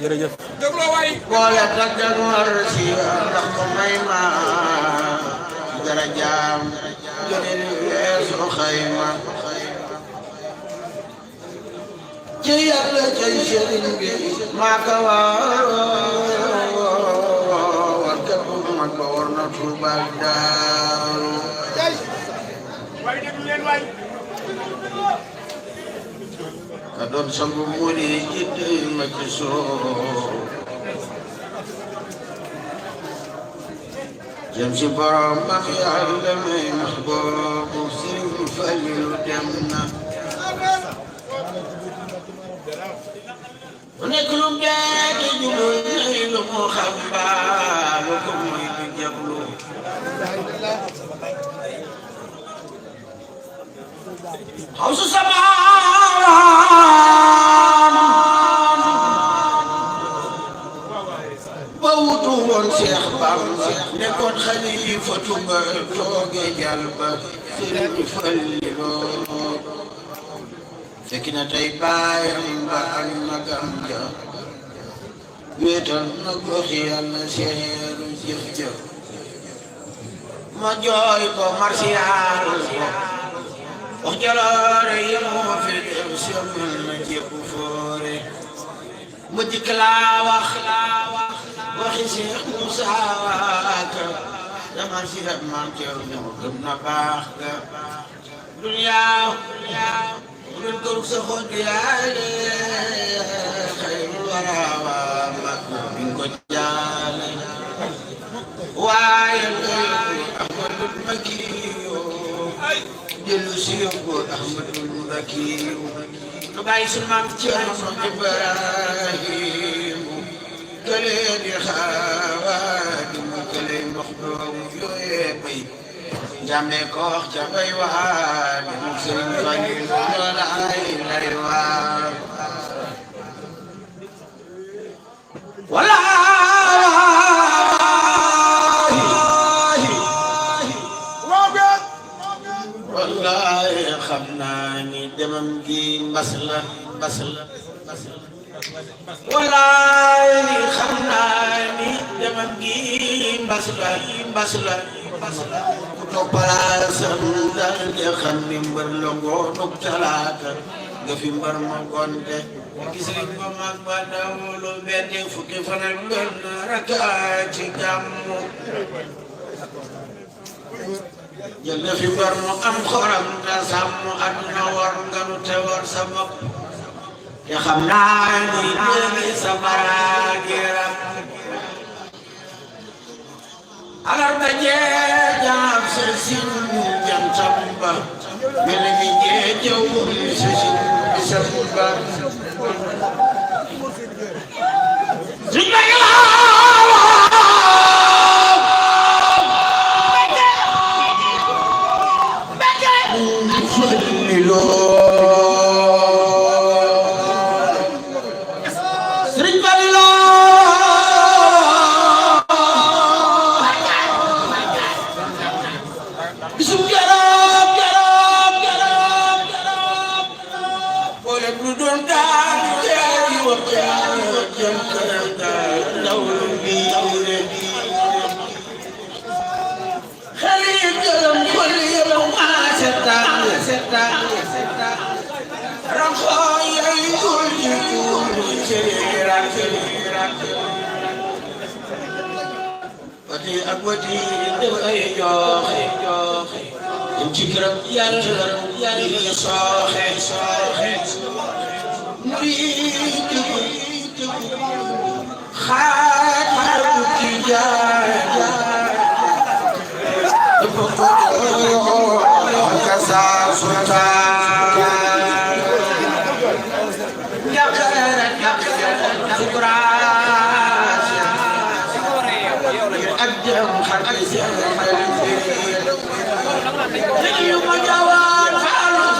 jërëjëf boole tak jagor si ndax ko may ma dara jaam jënel weesu xayma ci yàlla ci sëriñ bi maa ko war ka man ba war na Tuuba Daaru ka doon sangu muri jitte ma ci soo jëm si borom ma yàlla may mahboobu Sëriñ Falilu dem na mu nekk lu dee di jublu nay lu mu xam baa lu ko muy du jablu xaw su sama ba wutu woon Seex Bamba nekkoon xalifatu ba tooge jàll ba Sëriñ Fallilu fekk na tey baayam ba ak magam ja wéetal na gox Yàlla seeru jëf jëf ma jooy ko marsiyaal ko wax jaloore yi moo fi def semal na jépp foore ma jikk laa wax waxi Seex Musaa Ka dama si rab maam Ceerno ñëw gëm na baax ga duniyaa ren kër sa xol bi yaale xayrul waraawa mag bi ko jaale waaye Ahmadul Makiyu dellu si yóbbu Ahmadul Makiyu lu bàyyi su maam Ceerno Ibrahimu kële di Xaadim kële mbox doomu yooyee bay jàmme ko wax ca bay waa di mu Sëriñ Falilu lay waa wallaahi xam naa ni demam gi mbas la wallaahi xam naa ni demam gi mbas la ku toog palaasam dal di xam ni mbër la ngoonub talaata nga fi mbar ma gonte gis nga ba mag ba dawlu benn fukki fan ak benn raka ci jàmm jël nga fi mbar mu am xoram te sàmm àdduna war nga nu te war sa bopp te xam naa ni léegi sa baraagiram alarba jee jaam sa sin jantam ba mel ni jee jawul sa sin bisam ba أقوتي دواي جوخي انتكرم يالي صاخي مريد خاتم تجاه كسا سلطان يقرأ أقدم حق اليوم جوال فعلت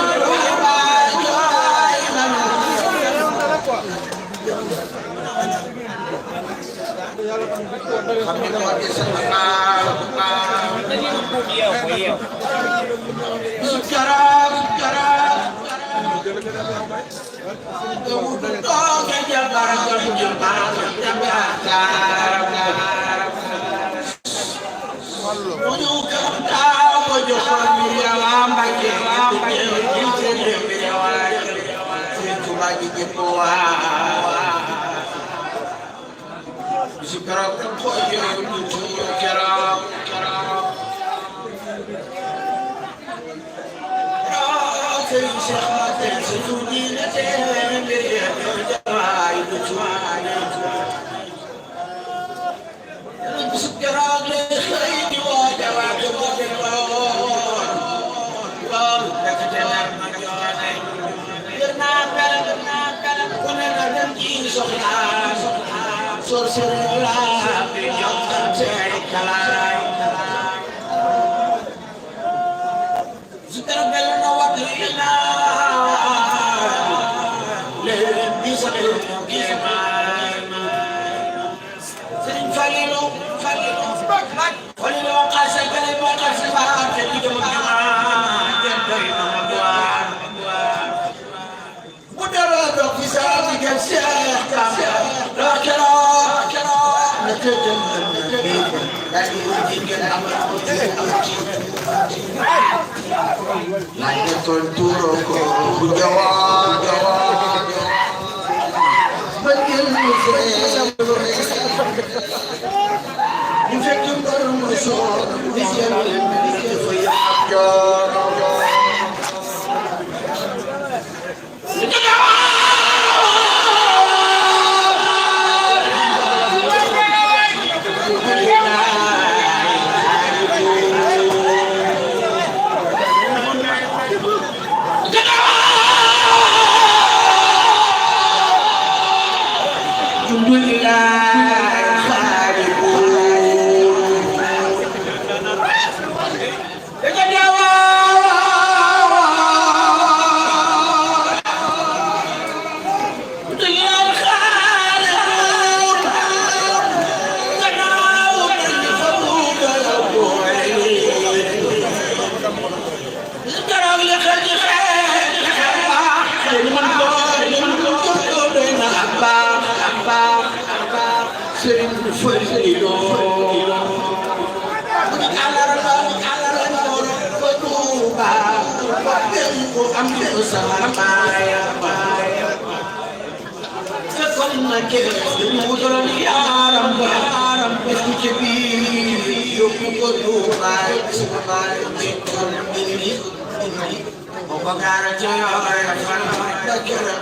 gaara ca yoon fan dakira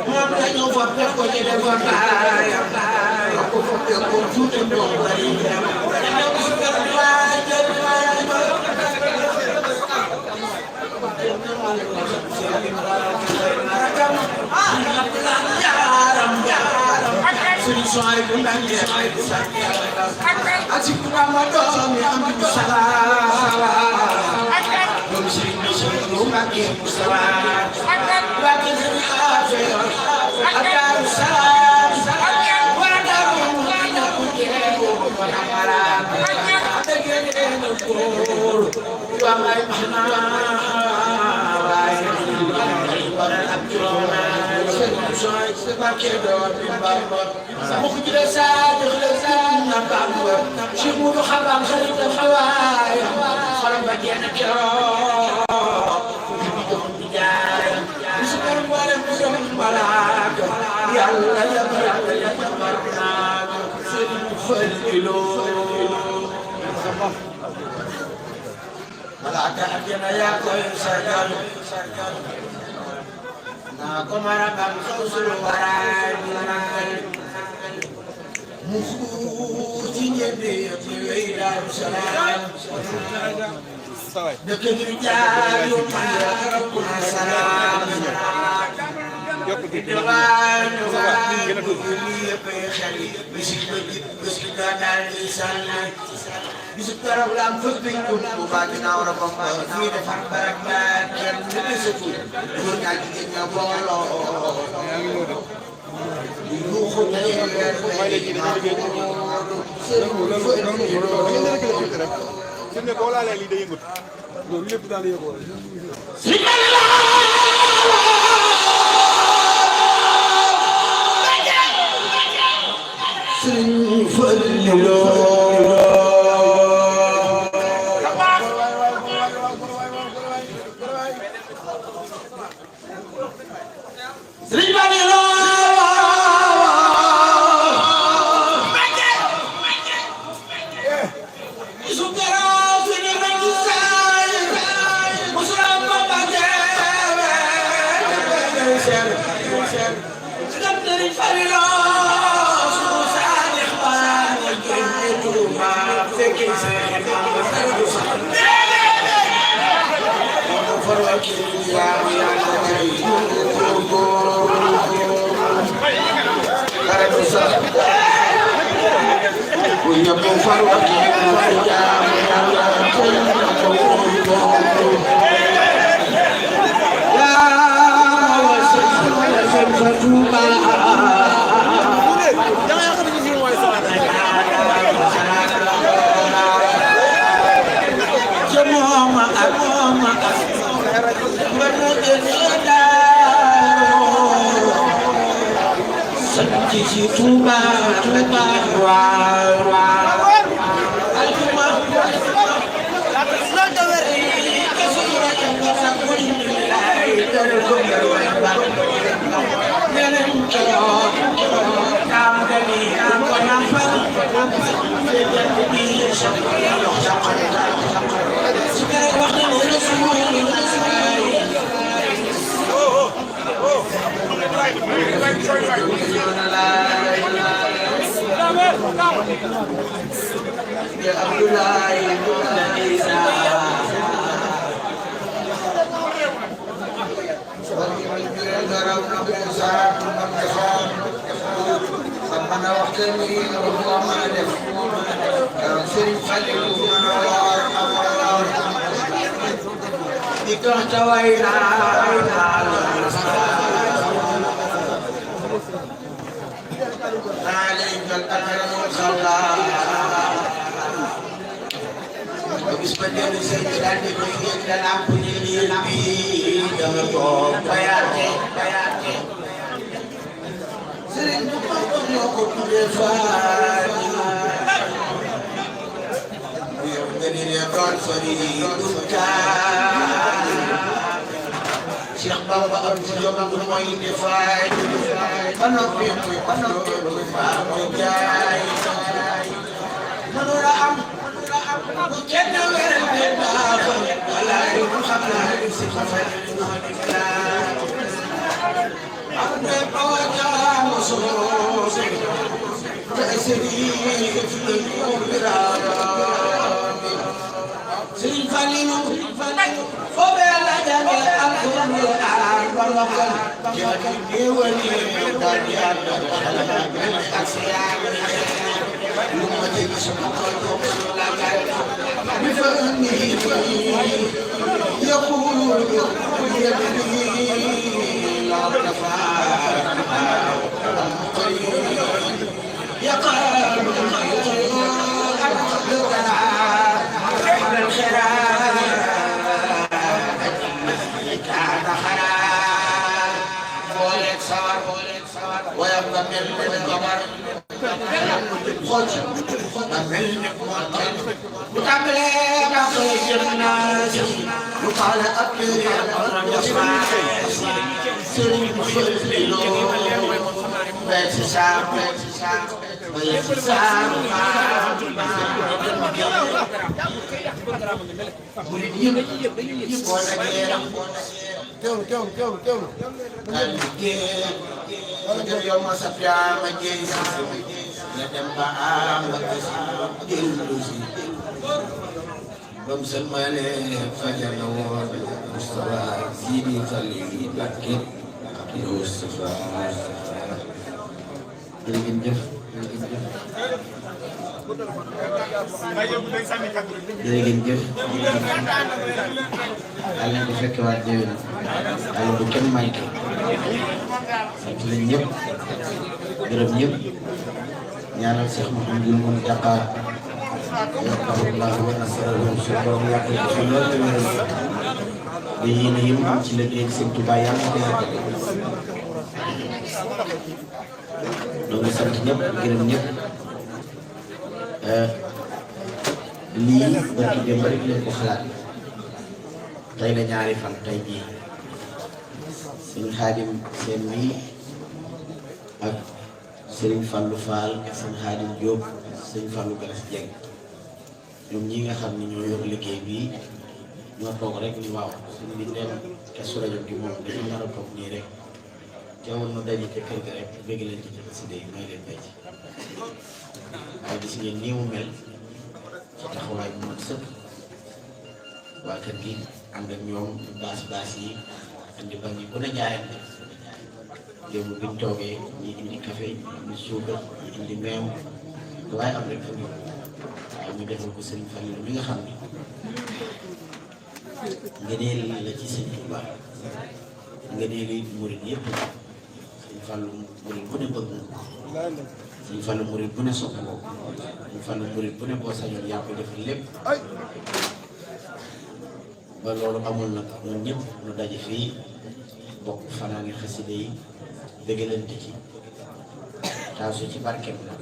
moom dañu fa fekk ko ci defa baayam ko fa fekk ko tuuti ndox bari Soy bu ndànk soy bu ndànk asiku Ramadan mi am bu salaam doom si bu Mbàkke bu salaam waa kër gi affaire ak Daaru Salaam waa Daaru dina ko jéego wala mara dëgg ne ko waa may waaye wala ak juróom soy se Mbàkke doon bi Bamba مخ جلسات جلسات نقام شمول خبام خليط الحواي خرم بدينا كرام بسكر مالك بسكر ملاك يا الله يا برا يا برنا سلفلو ملاك أجنا يا كوي سكر ناكو مرقم خسر وراي مخوتي يدي في دار السلام دك الرجال يا ربنا سلام دوان بسك دار السلام بسك ربنا فبيكم وبعدنا وربنا في دفع بركات بسكوا ورجع جينا بولو Cheikh Bamba am ci jom mooy defaay ba noppi muy jaay mënu la am kenn werante baaxul walaay mu xam naa si xafal ak ne boo jaamu suuf te sëriñ Falilu foofee la jànge alxuraan ba mokkal jadi déwéni daal di ànd ak siyaar lu ma dégg sama xol la kay bi fa indi yaqulu yadni la tafa yaqalu ويبقى من القمر خذ وتعمل بقية الناس وقال أكبر يسمع سري مخلو بيت سام بيت سام yow ma sa piama jëy na dem ba am ba dellu si bam salmane fajar na woon Mustafa Sidi Khalili Bakki Mustafa jërëjëf jërëjëf Yàlla ko fekk waat déwén Yàlla bu kenn manqué sant nañ ñëpp gërëm ñëpp ñaanal Cheikh Mouhamadou Mountakha yaqahullahu wa nasarahu su borom yàgg ko fi lool te wéral ba yéene yi mu am ci liggéey Sëñ Tuubaa yàlla ko yàgg donc sant ñëpp gërëm ñëpp lii barki démb rek leen ko xalaat tey la ñaari fan tey jii Sëñ Xaadim seen mii ak Sëriñ Fallou Fall ak Sëñ Xaadim Diop Sëñ Fallou Galas Dieng ñoom ñi nga xam ni ñoo yor liggéey bii ñoo toog rek ni waaw suñu bi dem Kazu Rajab gi moom dañu nar a toog nii rek teewul nu daje ca kër ga rek bëgg leen ci xasida yi may leen bay ci waaye gis ngeen nii mu mel ci taxawaay bu mat sëkk waa kër gi ànd ak ñoom baas yi andi ba ñi bu ne jaayante démb bi ñu toogee ñi indi café ñi indi suukar ñi indi meew waaye am rek andi waaye ñu defal ko Sëriñ Fallu mi nga xam ni ngëneel la ci Sëriñ Tuubaa ngëneel yi murit yëpp Sëriñ Fallu murit bu ne bëgg na Sëriñ Fallu murit bu ne sopp ko Sëriñ Fallu murit bu ne boo sañoon yaa ko defal lépp ba loolu amul nag ñun ñëpp ñu daje fii bokk fanaani xasida yi bëggalante ci taasu ci barkeem la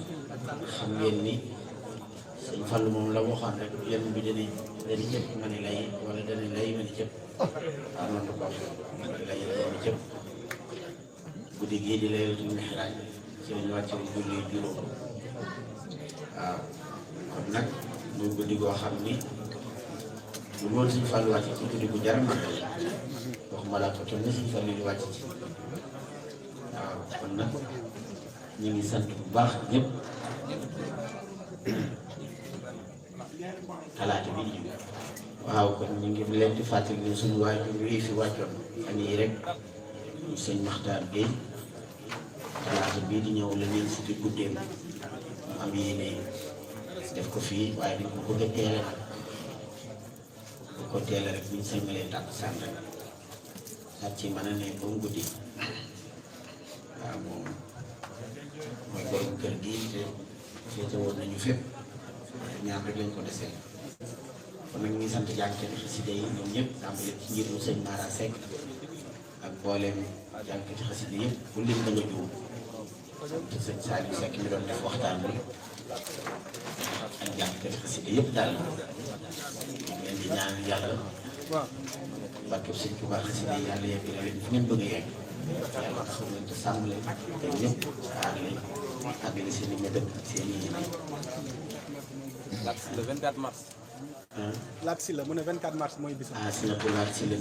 xam ngeen ni Sëñ Fallu moom la waxoon rek yenn bi dana cëpp ma ni lay wala dana lay ma ni cëpp amoon na ko ma ni lay ma ni cëpp guddi gii di Laylatul Mi'raaj ci lañu wàcce julli juróom waaw kon nag muy guddi goo xam ni lu loolu Sëñ Fallu wàcc ci guddi gu jar mag waxuma laa ko toll ni Sëñ Fallu di wàcc ci waaw kon nag ñu ngi sant bu baax ñëpp talaata bi di jóg waaw kon ñu ngi leen di fàttali ne suñu waajur yi fi wàccoon fan yii rek ñu Sëñ Maxtaar Gueye talaata bii di ñëw la neen fukki guddeem mu am yéene def ko fii waaye dañ ko bëgg a teele nag bu ko teele rek buñ sëlmalee tàkkusaan rek sax ci mën a ne ba mu guddi waaw moom mooy borom kër gi te féete woon nañu fépp ñaar rek lañ ko desee kon nag ñu ngi sant jànkati xasida yi ñoom ñëpp tàmbali ci njiitu Sëñ Mara Seck ak booleem jànkati xasida yëpp bu lim da nga juum te Sëñ Saliou Seck mi doon def waxtaan bi ak jànkati xasida yëpp daal ñu leen di ñaan yàlla barkeb Sëñ Tuubaa xasida yi yàlla yegg leen fu ngeen bëgg a yegg yàlla taxaw leen te sàmm leen te ñëpp aar leen àggale seen i mébét seen i yéene le 24 mars Laat si la mu ne 24 mars mooy bisam. si la Laat si la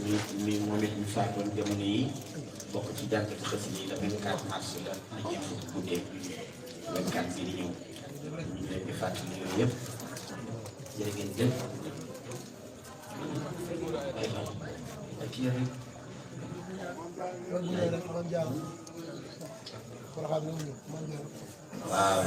mi moom it ñu faatoon jamono yi bokk ci jànkati xasida yi la 24 mars la na ñeent fukki guddee 24 bi di ñëw ñu leen di fàttali yooyu yëpp jërë ngeen jëf waaw